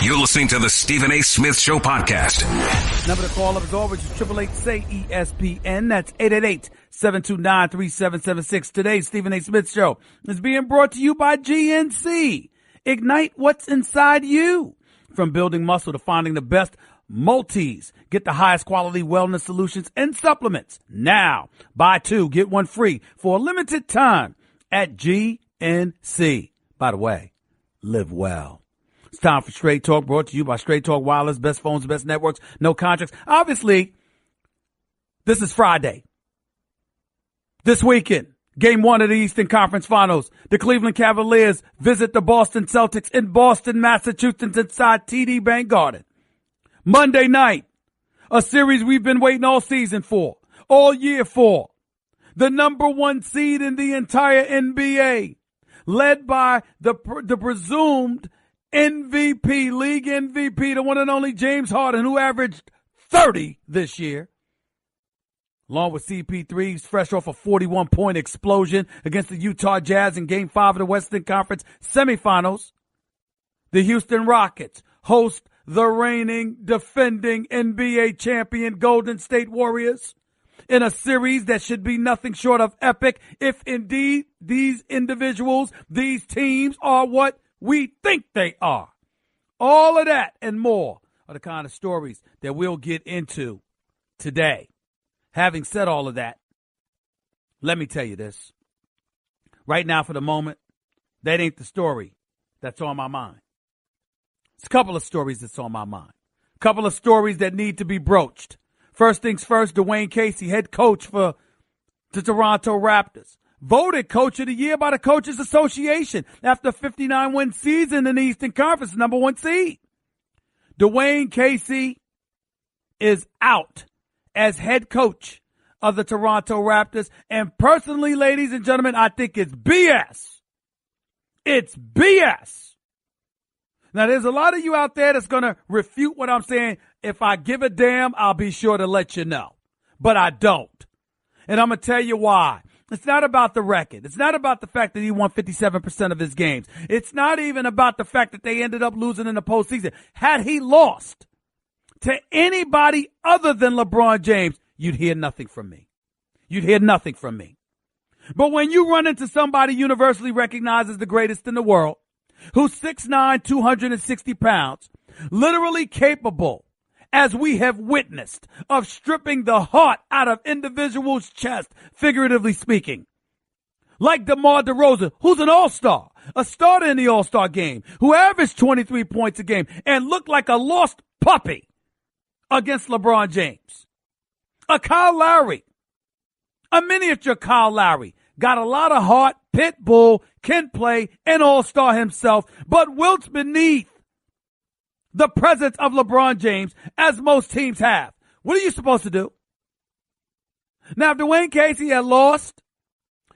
You're listening to the Stephen A. Smith Show podcast. Number to call up as always is 888-SAY-ESPN. That's 888-729-3776. Today's Stephen A. Smith Show is being brought to you by GNC. Ignite what's inside you. From building muscle to finding the best multis. Get the highest quality wellness solutions and supplements. Now, buy two, get one free for a limited time at GNC. By the way, live well. It's time for Straight Talk, brought to you by Straight Talk Wireless, best phones, best networks, no contracts. Obviously, this is Friday. This weekend, Game 1 of the Eastern Conference Finals. The Cleveland Cavaliers visit the Boston Celtics in Boston, Massachusetts, inside TD Bank Garden. Monday night, a series we've been waiting all season for, all year for. The number one seed in the entire NBA, led by the presumed MVP, league MVP, the one and only James Harden, who averaged 30 this year. Along with CP3, he's fresh off a 41-point explosion against the Utah Jazz in Game 5 of the Western Conference semifinals. The Houston Rockets host the reigning, defending NBA champion Golden State Warriors in a series that should be nothing short of epic if indeed these individuals, these teams are what we think they are. All of that and more are the kind of stories that we'll get into today. Having said all of that, let me tell you this. Right now, for the moment, that ain't the story that's on my mind. It's a couple of stories that's on my mind. A couple of stories that need to be broached. First things first, Dwane Casey, head coach for the Toronto Raptors, voted Coach of the Year by the Coaches Association after a 59-win season in the Eastern Conference, number one seed. Dwane Casey is out as head coach of the Toronto Raptors. And personally, ladies and gentlemen, I think it's BS. It's BS. Now, there's a lot of you out there that's going to refute what I'm saying. If I give a damn, I'll be sure to let you know. But I don't. And I'm going to tell you why. It's not about the record. It's not about the fact that he won 57% of his games. It's not even about the fact that they ended up losing in the postseason. Had he lost to anybody other than LeBron James, you'd hear nothing from me. You'd hear nothing from me. But when you run into somebody universally recognized as the greatest in the world, who's 6'9", 260 pounds, literally capable, as we have witnessed, of stripping the heart out of individuals' chest, figuratively speaking. Like DeMar DeRozan, who's an all-star, a starter in the all-star game, who averaged 23 points a game and looked like a lost puppy against LeBron James. A Kyle Lowry, a miniature Kyle Lowry, got a lot of heart, pit bull, can play, an all-star himself, but wilts beneath the presence of LeBron James, as most teams have. What are you supposed to do? Now, if Dwane Casey had lost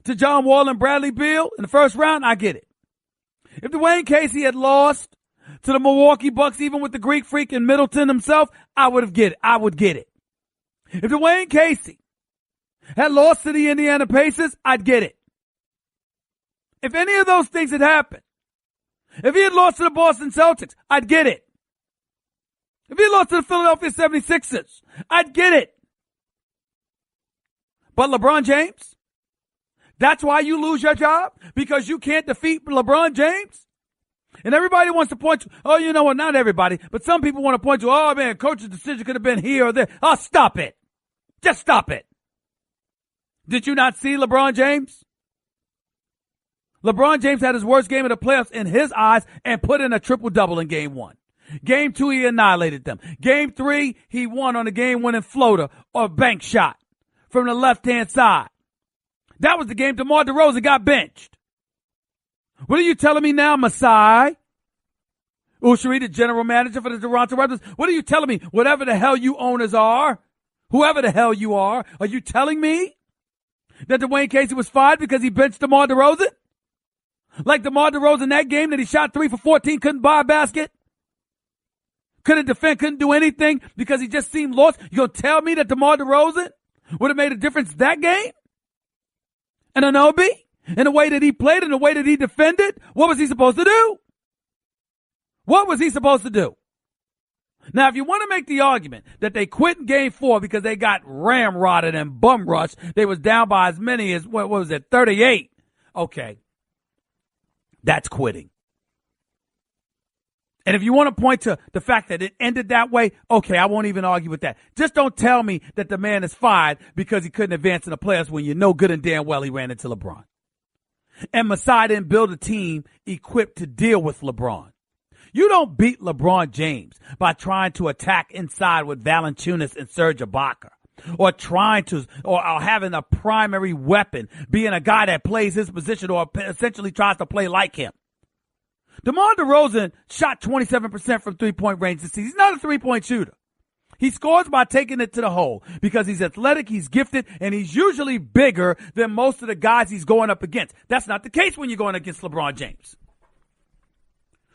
to John Wall and Bradley Beal in the first round, I get it. If Dwane Casey had lost to the Milwaukee Bucks, even with the Greek freak and Middleton himself, I would get it. If Dwane Casey had lost to the Indiana Pacers, I'd get it. If any of those things had happened, if he had lost to the Boston Celtics, I'd get it. If he lost to the Philadelphia 76ers, I'd get it. But LeBron James, that's why you lose your job? Because you can't defeat LeBron James? And everybody wants to point to, oh, you know what, not everybody, but some people want to point to, oh, man, coach's decision could have been here or there. Oh, stop it. Just stop it. Did you not see LeBron James? LeBron James had his worst game of the playoffs in his eyes and put in a triple-double in Game 1. Game 2, he annihilated them. Game 3, he won on a game-winning floater or bank shot from the left-hand side. That was the game DeMar DeRozan got benched. What are you telling me now, Masai? Ushiri, the general manager for the Toronto Raptors? What are you telling me? Whatever the hell you owners are, whoever the hell you are you telling me that Dwane Casey was fired because he benched DeMar DeRozan? Like DeMar DeRozan that game that he shot 3 for 14, couldn't buy a basket? Couldn't defend, couldn't do anything because he just seemed lost? You gonna tell me that DeMar DeRozan would have made a difference that game? And Anunoby? In the way that he played, in the way that he defended? What was he supposed to do? What was he supposed to do? Now, if you want to make the argument that they quit in game 4 because they got ramrodded and bum rushed, they was down by as many as, 38? Okay. That's quitting. And if you want to point to the fact that it ended that way, okay, I won't even argue with that. Just don't tell me that the man is fired because he couldn't advance in the playoffs when you know good and damn well he ran into LeBron. And Masai didn't build a team equipped to deal with LeBron. You don't beat LeBron James by trying to attack inside with Valanciunas and Serge Ibaka, or having a primary weapon being a guy that plays his position or essentially tries to play like him. DeMar DeRozan shot 27% from three-point range this season. He's not a three-point shooter. He scores by taking it to the hole because he's athletic, he's gifted, and he's usually bigger than most of the guys he's going up against. That's not the case when you're going against LeBron James.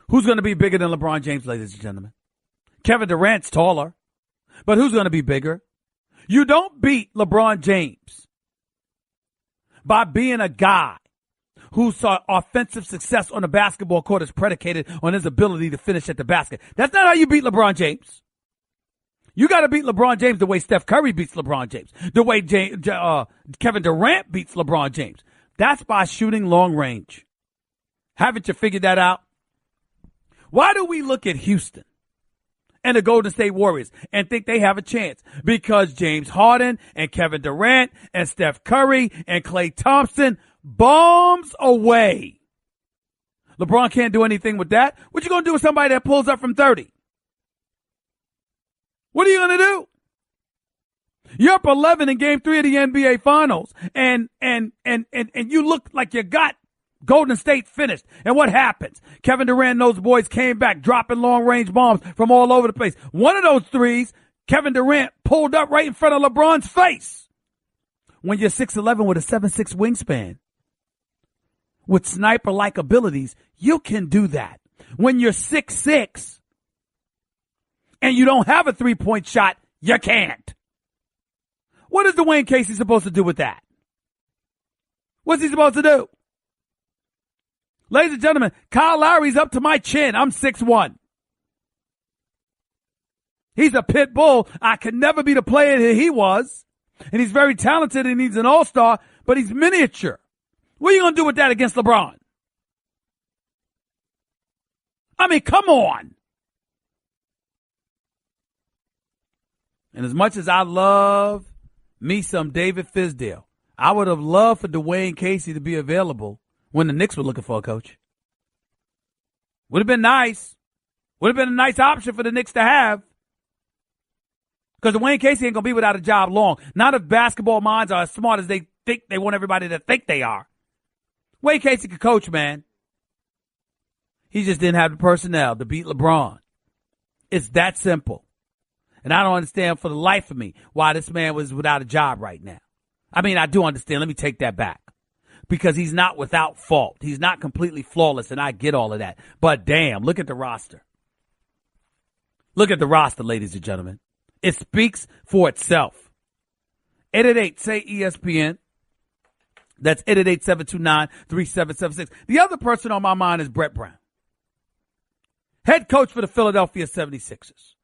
Who's going to be bigger than LeBron James, ladies and gentlemen? Kevin Durant's taller, but who's going to be bigger? You don't beat LeBron James by being a guy whose offensive success on the basketball court is predicated on his ability to finish at the basket. That's not how you beat LeBron James. You got to beat LeBron James the way Steph Curry beats LeBron James, the way Kevin Durant beats LeBron James. That's by shooting long range. Haven't you figured that out? Why do we look at Houston and the Golden State Warriors and think they have a chance? Because James Harden and Kevin Durant and Steph Curry and Klay Thompson bombs away. LeBron can't do anything with that. What you going to do with somebody that pulls up from 30? What are you going to do? You're up 11 in game 3 of the NBA Finals and you look like you got Golden State finished. And what happens? Kevin Durant and those boys came back dropping long-range bombs from all over the place. One of those threes, Kevin Durant pulled up right in front of LeBron's face. When you're 6'11 with a 7'6 wingspan, with sniper-like abilities, you can do that. When you're 6'6 and you don't have a three-point shot, you can't. What is Dwane Casey supposed to do with that? What's he supposed to do? Ladies and gentlemen, Kyle Lowry's up to my chin. I'm 6'1". He's a pit bull. I could never be the player that he was. And he's very talented and he's an all-star, but he's miniature. What are you going to do with that against LeBron? I mean, come on. And as much as I love me some David Fizdale, I would have loved for Dwane Casey to be available when the Knicks were looking for a coach. Would have been nice. Would have been a nice option for the Knicks to have. Because Dwane Casey ain't going to be without a job long. Not if basketball minds are as smart as they think they want everybody to think they are. Dwane Casey could coach, man. He just didn't have the personnel to beat LeBron. It's that simple. And I don't understand for the life of me why this man was without a job right now. I mean, I do understand. Let me take that back. Because he's not without fault. He's not completely flawless, and I get all of that. But damn, look at the roster. Look at the roster, ladies and gentlemen. It speaks for itself. 888-SAY-ESPN. That's 888-729-3776. The other person on my mind is Brett Brown, head coach for the Philadelphia 76ers.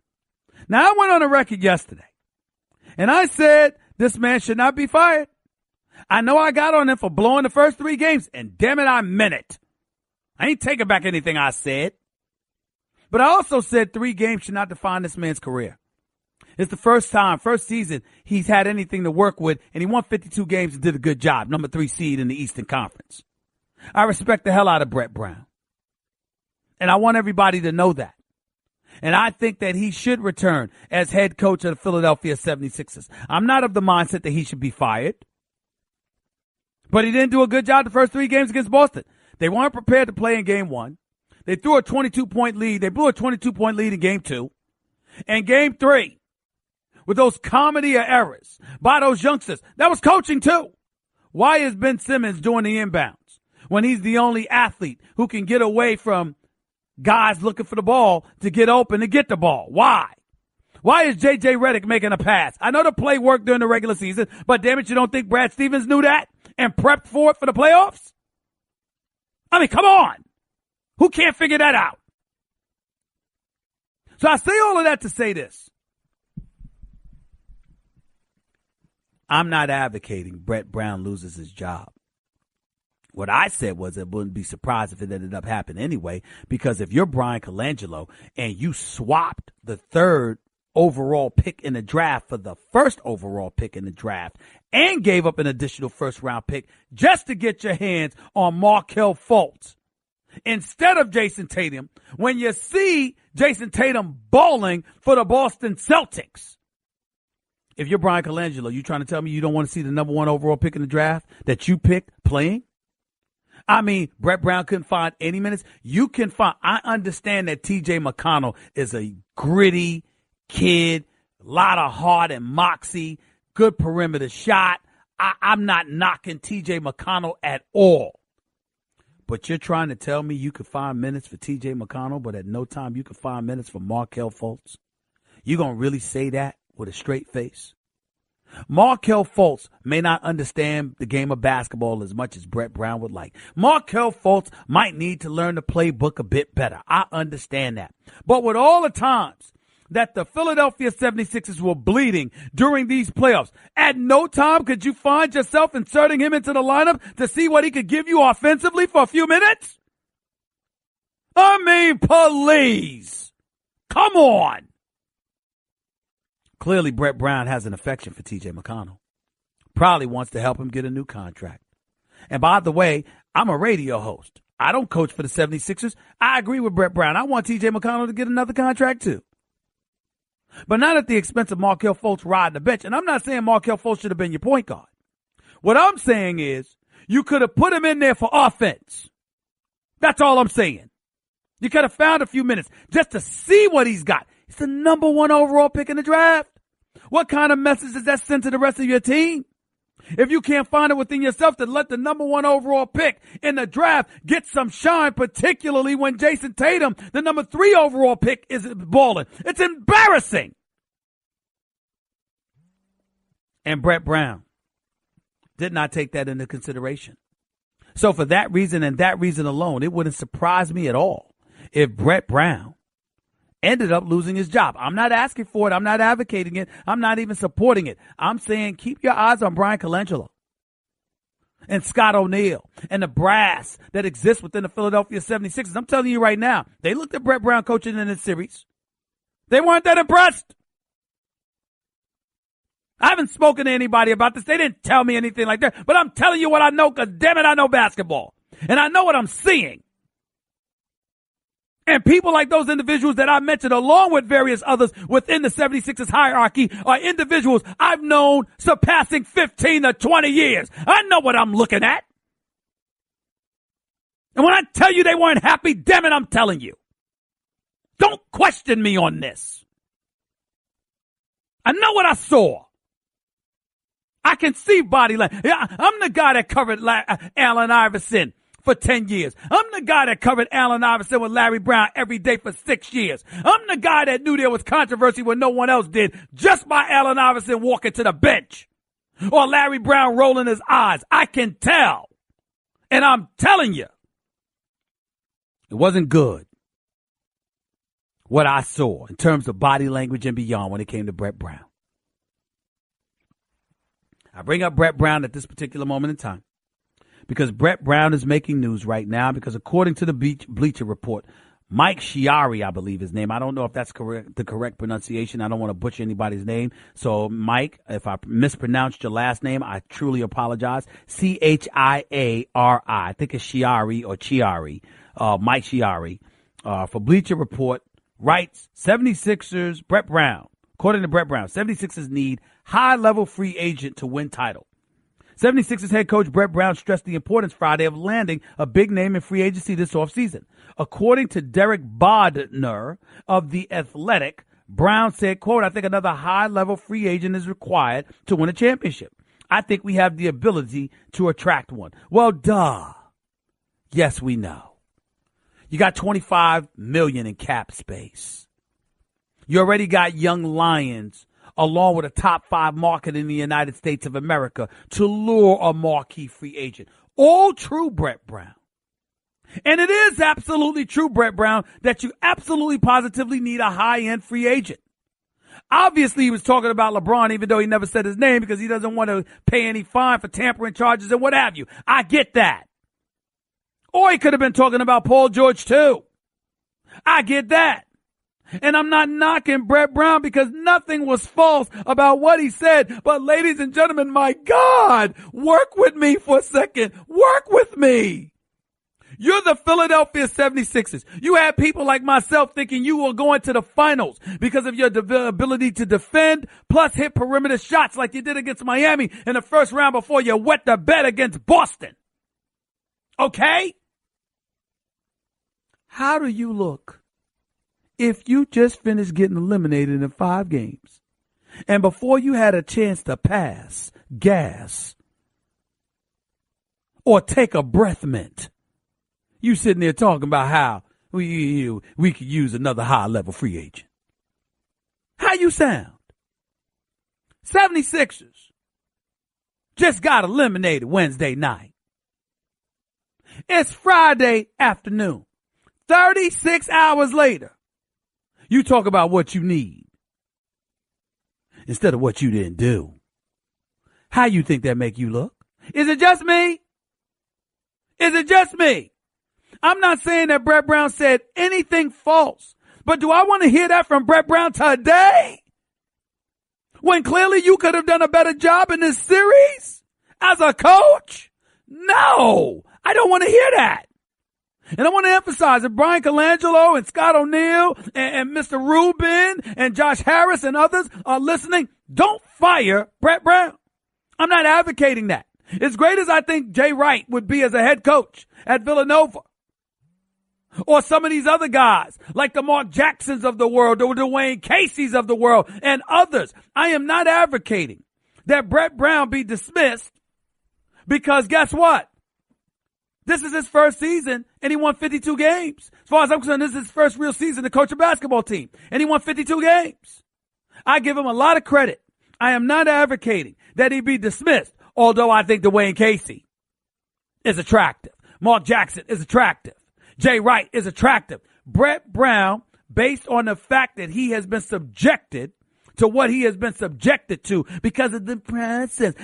Now, I went on a record yesterday, and I said this man should not be fired. I know I got on him for blowing the first 3 games, and damn it, I meant it. I ain't taking back anything I said. But I also said 3 games should not define this man's career. It's the first season he's had anything to work with, and he won 52 games and did a good job, number 3 seed in the Eastern Conference. I respect the hell out of Brett Brown. And I want everybody to know that. And I think that he should return as head coach of the Philadelphia 76ers. I'm not of the mindset that he should be fired. But he didn't do a good job the first 3 games against Boston. They weren't prepared to play in game 1. They threw a 22-point lead. They blew a 22-point lead in game 2. And game 3, with those comedy of errors by those youngsters, that was coaching too. Why is Ben Simmons doing the inbounds when he's the only athlete who can get away from guys looking for the ball to get open and get the ball? Why? Why is J.J. Redick making a pass? I know the play worked during the regular season, but damn it, you don't think Brad Stevens knew that and prepped for it for the playoffs? I mean, come on. Who can't figure that out? So I say all of that to say this. I'm not advocating Brett Brown loses his job. What I said was I wouldn't be surprised if it ended up happening anyway, because if you're Brian Colangelo and you swapped the third overall pick in the draft for the first overall pick in the draft and gave up an additional first-round pick just to get your hands on Markelle Fultz instead of Jason Tatum, when you see Jason Tatum balling for the Boston Celtics, if you're Brian Colangelo, you trying to tell me you don't want to see the number one overall pick in the draft that you picked playing? I mean, Brett Brown couldn't find any minutes. You can find, I understand that TJ McConnell is a gritty kid, a lot of heart and moxie, good perimeter shot. I'm not knocking TJ McConnell at all. But you're trying to tell me you could find minutes for TJ McConnell, but at no time you could find minutes for Markelle Fultz? You going to really say that with a straight face? Markelle Fultz may not understand the game of basketball as much as Brett Brown would like. Markelle Fultz might need to learn the playbook a bit better. I understand that. But with all the times that the Philadelphia 76ers were bleeding during these playoffs, at no time could you find yourself inserting him into the lineup to see what he could give you offensively for a few minutes? I mean, please. Come on. Clearly, Brett Brown has an affection for TJ McConnell. Probably wants to help him get a new contract. And by the way, I'm a radio host. I don't coach for the 76ers. I agree with Brett Brown. I want TJ McConnell to get another contract too. But not at the expense of Markelle Fultz riding the bench. And I'm not saying Markelle Fultz should have been your point guard. What I'm saying is you could have put him in there for offense. That's all I'm saying. You could have found a few minutes just to see what he's got. He's the number one overall pick in the draft. What kind of message does that send to the rest of your team? If you can't find it within yourself to let the number one overall pick in the draft get some shine, particularly when Jason Tatum, the number 3 overall pick, is balling. It's embarrassing. And Brett Brown did not take that into consideration. So for that reason and that reason alone, it wouldn't surprise me at all if Brett Brown ended up losing his job. I'm not asking for it. I'm not advocating it. I'm not even supporting it. I'm saying keep your eyes on Brian Colangelo and Scott O'Neal and the brass that exists within the Philadelphia 76ers. I'm telling you right now, they looked at Brett Brown coaching in this series. They weren't that impressed. I haven't spoken to anybody about this. They didn't tell me anything like that. But I'm telling you what I know, because damn it, I know basketball. And I know what I'm seeing. And people like those individuals that I mentioned, along with various others within the 76ers hierarchy, are individuals I've known surpassing 15 to 20 years. I know what I'm looking at. And when I tell you they weren't happy, damn it, I'm telling you. Don't question me on this. I know what I saw. I can see body language. Yeah, I'm the guy that covered Allen Iverson for 10 years. I'm the guy that covered Allen Iverson with Larry Brown every day for 6 years. I'm the guy that knew there was controversy when no one else did, just by Allen Iverson walking to the bench or Larry Brown rolling his eyes. I can tell. And I'm telling you, it wasn't good what I saw in terms of body language and beyond when it came to Brett Brown. I bring up Brett Brown at this particular moment in time because Brett Brown is making news right now because according to the Bleacher Report, Mike Chiari, I believe his name. I don't know if that's the correct pronunciation. I don't want to butcher anybody's name. So, Mike, if I mispronounced your last name, I truly apologize. Chiari. I think it's Chiari or Chiari. Mike Chiari, for Bleacher Report, writes 76ers, Brett Brown. According to Brett Brown, 76ers need high-level free agent to win title. 76ers head coach Brett Brown stressed the importance Friday of landing a big name in free agency this offseason. According to Derek Bodner of The Athletic, Brown said, quote, I think another high-level free agent is required to win a championship. I think we have the ability to attract one. Well, duh. Yes, we know. You got $25 million in cap space. You already got young lions along with a top 5 market in the United States of America to lure a marquee free agent. All true, Brett Brown. And it is absolutely true, Brett Brown, that you absolutely positively need a high-end free agent. Obviously, he was talking about LeBron, even though he never said his name because he doesn't want to pay any fine for tampering charges and what have you. I get that. Or he could have been talking about Paul George, too. I get that. And I'm not knocking Brett Brown because nothing was false about what he said. But ladies and gentlemen, my God, work with me for a second. Work with me. You're the Philadelphia 76ers. You had people like myself thinking you were going to the finals because of your ability to defend plus hit perimeter shots like you did against Miami in the first round before you wet the bed against Boston. Okay? How do you look if you just finished getting eliminated in 5 games and before you had a chance to pass, gas, or take a breath mint? You sitting there talking about how we could use another high-level free agent. How you sound? 76ers just got eliminated Wednesday night. It's Friday afternoon. 36 hours later, you talk about what you need instead of what you didn't do. How you think that make you look? Is it just me? Is it just me? I'm not saying that Brett Brown said anything false, but do I want to hear that from Brett Brown today? When clearly you could have done a better job in this series as a coach? No, I don't want to hear that. And I want to emphasize that Brian Colangelo and Scott O'Neal and Mr. Rubin and Josh Harris and others are listening. Don't fire Brett Brown. I'm not advocating that. As great as I think Jay Wright would be as a head coach at Villanova, or some of these other guys like the Mark Jacksons of the world or the Dwane Caseys of the world and others, I am not advocating that Brett Brown be dismissed because guess what? This is his first season and he won 52 games. As far as I'm concerned, this is his first real season to coach a basketball team and he won 52 games. I give him a lot of credit. I am not advocating that he be dismissed, although I think Dwane Casey is attractive. Mark Jackson is attractive. Jay Wright is attractive. Brett Brown, based on the fact that he has been subjected to what he has been subjected to because of the process.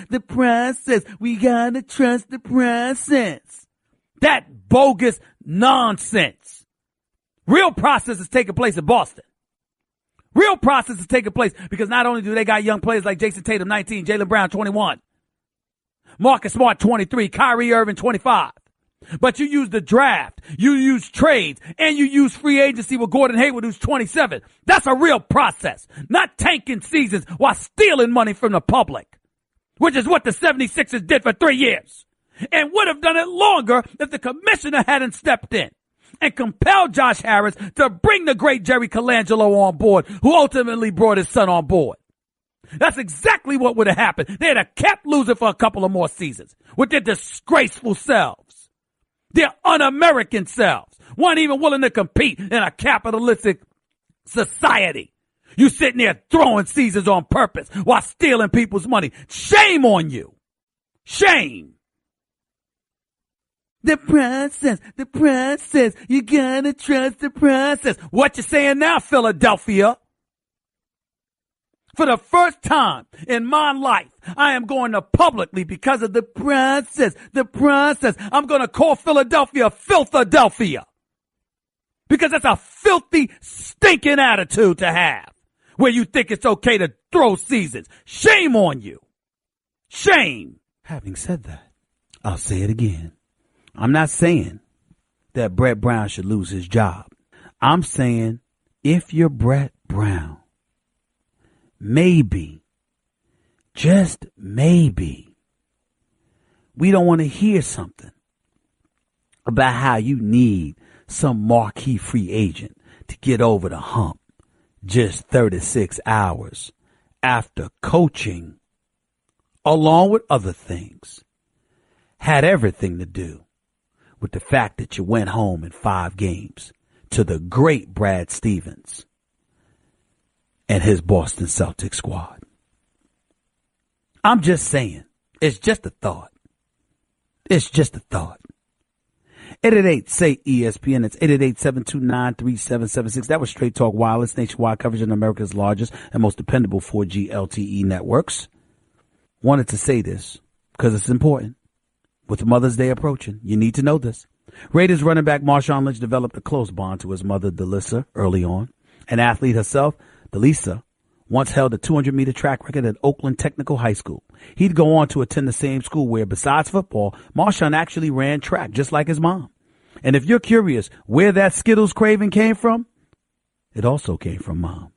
We gotta trust the process. That bogus nonsense. Real process is taking place in Boston. Real process is taking place because not only do they got young players like Jason Tatum, 19, Jaylen Brown, 21, Marcus Smart, 23, Kyrie Irving, 25. But you use the draft, you use trades, and you use free agency with Gordon Hayward, who's 27. That's a real process, not tanking seasons while stealing money from the public, which is what the 76ers did for 3 years and would have done it longer if the commissioner hadn't stepped in and compelled Josh Harris to bring the great Jerry Colangelo on board, who ultimately brought his son on board. That's exactly what would have happened. They'd have kept losing for a couple of more seasons with their disgraceful selves. Their un-American selves weren't even willing to compete in a capitalistic society. You sitting there throwing seasons on purpose while stealing people's money. Shame on you. Shame. The process. You gotta trust the process. What you saying now, Philadelphia? For the first time in my life, I am going to publicly, because of the process, I'm going to call Philadelphia Filthadelphia. Because that's a filthy, stinking attitude to have, where you think it's okay to throw seasons. Shame on you. Shame. Having said that, I'll say it again. I'm not saying that Brett Brown should lose his job. I'm saying if you're Brett Brown, maybe, just maybe, we don't want to hear something about how you need some marquee free agent to get over the hump just 36 hours after coaching, along with other things, had everything to do with the fact that you went home in 5 games to the great Brad Stevens and his Boston Celtics squad. I'm just saying, it's just a thought. It's just a thought. 888-SAY-ESPN. It's 888-729-3776. That was Straight Talk Wireless, nationwide coverage on America's largest and most dependable 4G LTE networks. Wanted to say this because it's important. With Mother's Day approaching, you need to know this. Raiders running back Marshawn Lynch developed a close bond to his mother, Delissa, early on. An athlete herself, Delissa, once held a 200-meter track record at Oakland Technical High School. He'd go on to attend the same school where, besides football, Marshawn actually ran track, just like his mom. And if you're curious where that Skittles craving came from, it also came from Mom.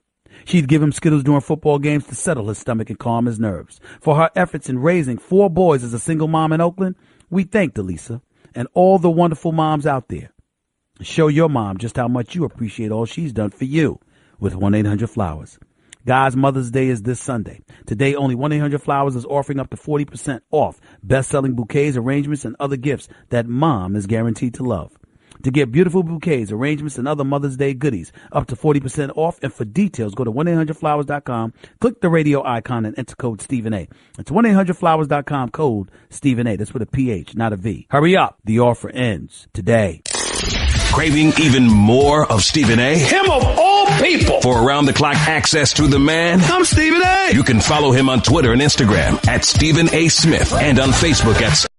She'd give him Skittles during football games to settle his stomach and calm his nerves. For her efforts in raising 4 boys as a single mom in Oakland, we thank Delissa and all the wonderful moms out there. Show your mom just how much you appreciate all she's done for you with 1-800-Flowers. Guys, Mother's Day is this Sunday. Today, only 1-800-Flowers is offering up to 40% off best-selling bouquets, arrangements, and other gifts that Mom is guaranteed to love. To get beautiful bouquets, arrangements, and other Mother's Day goodies up to 40% off. And for details, go to 1-800-Flowers.com, click the radio icon, and enter code Stephen A. It's 1-800-Flowers.com, code Stephen A. That's with a PH, not a V. Hurry up. The offer ends today. Craving even more of Stephen A? Him of all people! For around-the-clock access to the man? I'm Stephen A. You can follow him on Twitter and Instagram at Stephen A. Smith and on Facebook at